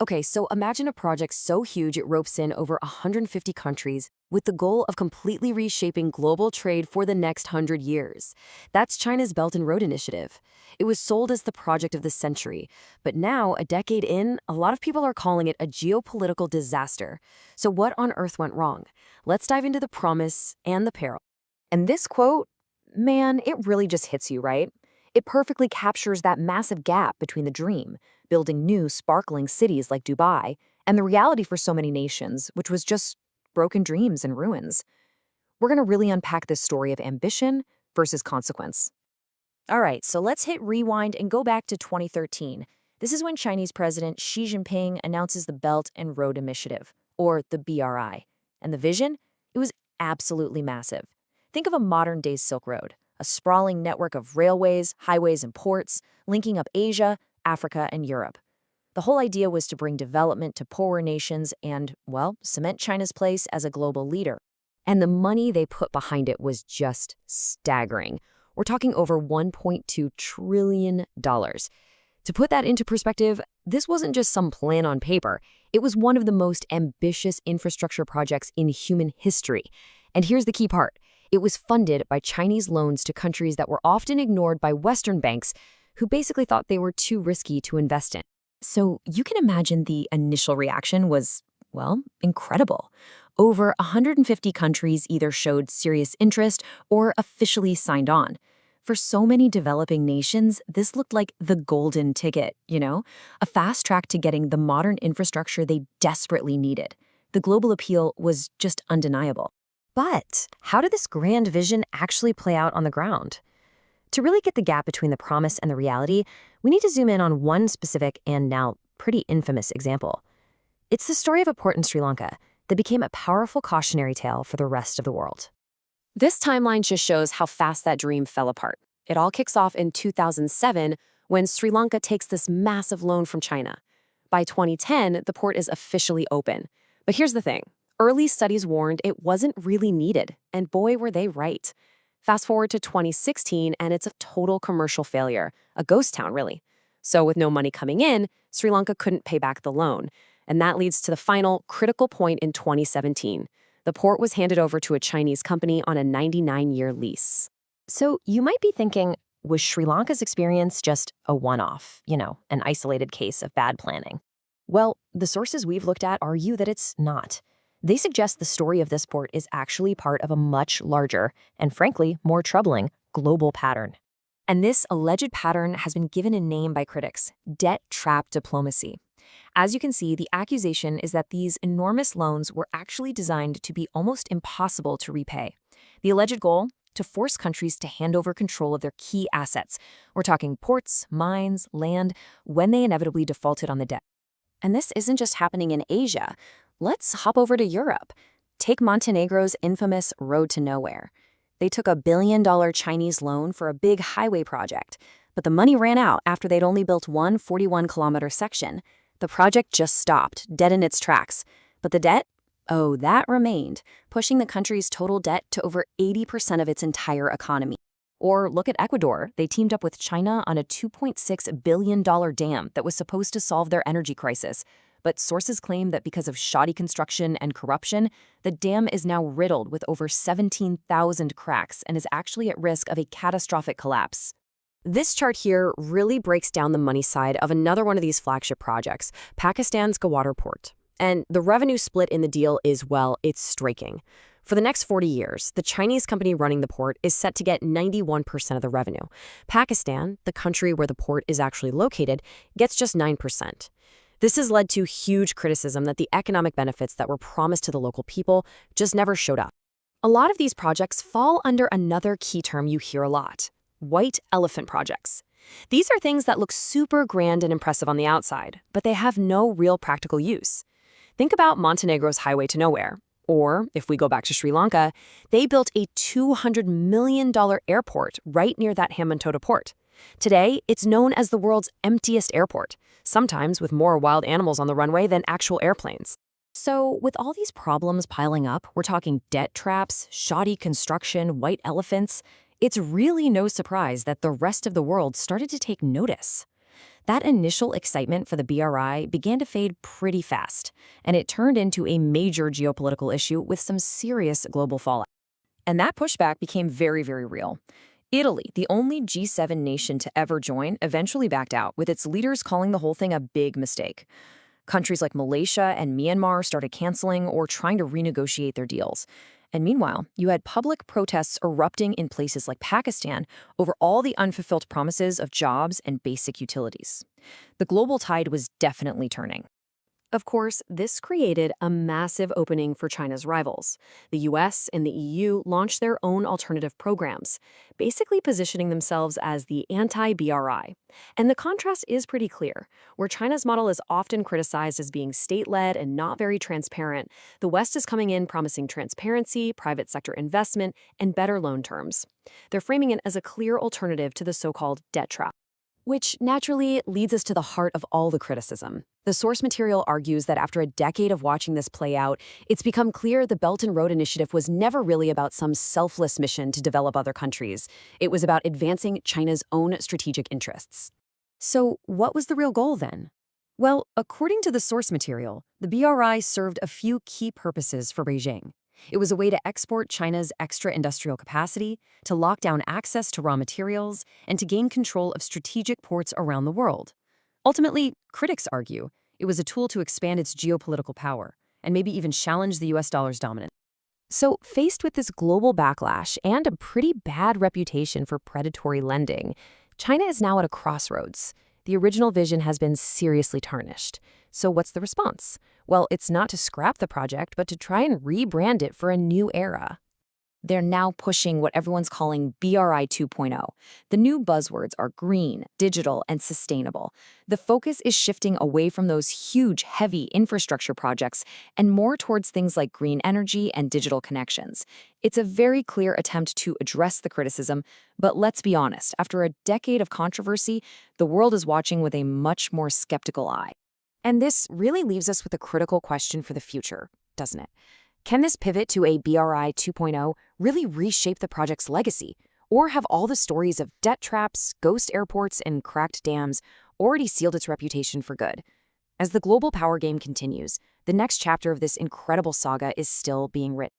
Okay, so imagine a project so huge it ropes in over 150 countries with the goal of completely reshaping global trade for the next 100 years. That's China's Belt and Road Initiative. It was sold as the project of the century, but now, a decade in, a lot of people are calling it a geopolitical disaster. So, what on earth went wrong? Let's dive into the promise and the peril. And this quote, man, it really just hits you, right? It perfectly captures that massive gap between the dream, building new, sparkling cities like Dubai, and the reality for so many nations, which was just broken dreams and ruins. We're going to really unpack this story of ambition versus consequence. All right, so let's hit rewind and go back to 2013. This is when Chinese President Xi Jinping announces the Belt and Road Initiative, or the BRI. And the vision? It was absolutely massive. Think of a modern day Silk Road, a sprawling network of railways, highways, and ports linking up Asia, Africa, and Europe. The whole idea was to bring development to poorer nations and, well, cement China's place as a global leader. And the money they put behind it was just staggering. We're talking over $1.2 trillion. To put that into perspective, this wasn't just some plan on paper. It was one of the most ambitious infrastructure projects in human history. And here's the key part. It was funded by Chinese loans to countries that were often ignored by Western banks who basically thought they were too risky to invest in. So you can imagine the initial reaction was, well, incredible. Over 150 countries either showed serious interest or officially signed on. For so many developing nations, this looked like the golden ticket, a fast track to getting the modern infrastructure they desperately needed. The global appeal was just undeniable. But how did this grand vision actually play out on the ground? To really get the gap between the promise and the reality, we need to zoom in on one specific and now pretty infamous example. It's the story of a port in Sri Lanka that became a powerful cautionary tale for the rest of the world. This timeline just shows how fast that dream fell apart. It all kicks off in 2007 when Sri Lanka takes this massive loan from China. By 2010, the port is officially open. But here's the thing. Early studies warned it wasn't really needed, and boy, were they right. Fast forward to 2016, and it's a total commercial failure, a ghost town, really. So with no money coming in, Sri Lanka couldn't pay back the loan. And that leads to the final critical point in 2017. The port was handed over to a Chinese company on a 99-year lease. So you might be thinking, was Sri Lanka's experience just a one-off, an isolated case of bad planning? Well, the sources we've looked at argue that it's not. They suggest the story of this port is actually part of a much larger, and frankly, more troubling, global pattern. And this alleged pattern has been given a name by critics: debt trap diplomacy. As you can see, the accusation is that these enormous loans were actually designed to be almost impossible to repay. The alleged goal? To force countries to hand over control of their key assets. We're talking ports, mines, land, when they inevitably defaulted on the debt. And this isn't just happening in Asia. Let's hop over to Europe. Take Montenegro's infamous Road to Nowhere. They took a $1 billion Chinese loan for a big highway project, but the money ran out after they'd only built one 41-kilometer section. The project just stopped, dead in its tracks. But the debt? Oh, that remained, pushing the country's total debt to over 80% of its entire economy. Or look at Ecuador. They teamed up with China on a $2.6 billion dam that was supposed to solve their energy crisis. But sources claim that because of shoddy construction and corruption, the dam is now riddled with over 17,000 cracks and is actually at risk of a catastrophic collapse. This chart here really breaks down the money side of another one of these flagship projects, Pakistan's Gwadar Port. And the revenue split in the deal is, well, it's striking. For the next 40 years, the Chinese company running the port is set to get 91% of the revenue. Pakistan, the country where the port is actually located, gets just 9%. This has led to huge criticism that the economic benefits that were promised to the local people just never showed up. A lot of these projects fall under another key term you hear a lot: white elephant projects. These are things that look super grand and impressive on the outside, but they have no real practical use. Think about Montenegro's Highway to Nowhere. Or, if we go back to Sri Lanka, they built a $200 million airport right near that Hambantota port. Today, it's known as the world's emptiest airport, sometimes with more wild animals on the runway than actual airplanes. So, with all these problems piling up, we're talking debt traps, shoddy construction, white elephants. It's really no surprise that the rest of the world started to take notice. that initial excitement for the BRI began to fade pretty fast, and it turned into a major geopolitical issue with some serious global fallout. And that pushback became very, very real. Italy, the only G7 nation to ever join, eventually backed out, with its leaders calling the whole thing a big mistake. Countries like Malaysia and Myanmar started canceling or trying to renegotiate their deals. And meanwhile, you had public protests erupting in places like Pakistan over all the unfulfilled promises of jobs and basic utilities. The global tide was definitely turning. Of course, this created a massive opening for China's rivals. The US and the EU launched their own alternative programs, basically positioning themselves as the anti-BRI. And the contrast is pretty clear. Where China's model is often criticized as being state-led and not very transparent, the West is coming in promising transparency, private sector investment, and better loan terms. They're framing it as a clear alternative to the so-called debt trap. Which naturally leads us to the heart of all the criticism. The source material argues that after a decade of watching this play out, it's become clear the Belt and Road Initiative was never really about some selfless mission to develop other countries. It was about advancing China's own strategic interests. So, what was the real goal then? Well, according to the source material, the BRI served a few key purposes for Beijing. It was a way to export China's extra industrial capacity, to lock down access to raw materials, and to gain control of strategic ports around the world. Ultimately, critics argue it was a tool to expand its geopolitical power and maybe even challenge the US dollar's dominance. So, faced with this global backlash and a pretty bad reputation for predatory lending, China is now at a crossroads. The original vision has been seriously tarnished. So what's the response? Well, it's not to scrap the project, but to try and rebrand it for a new era. They're now pushing what everyone's calling BRI 2.0. The new buzzwords are green, digital, and sustainable. The focus is shifting away from those huge, heavy infrastructure projects and more towards things like green energy and digital connections. It's a very clear attempt to address the criticism, but let's be honest, after a decade of controversy, the world is watching with a much more skeptical eye. And this really leaves us with a critical question for the future, doesn't it? Can this pivot to a BRI 2.0 really reshape the project's legacy? Or have all the stories of debt traps, ghost airports, and cracked dams already sealed its reputation for good? As the global power game continues, the next chapter of this incredible saga is still being written.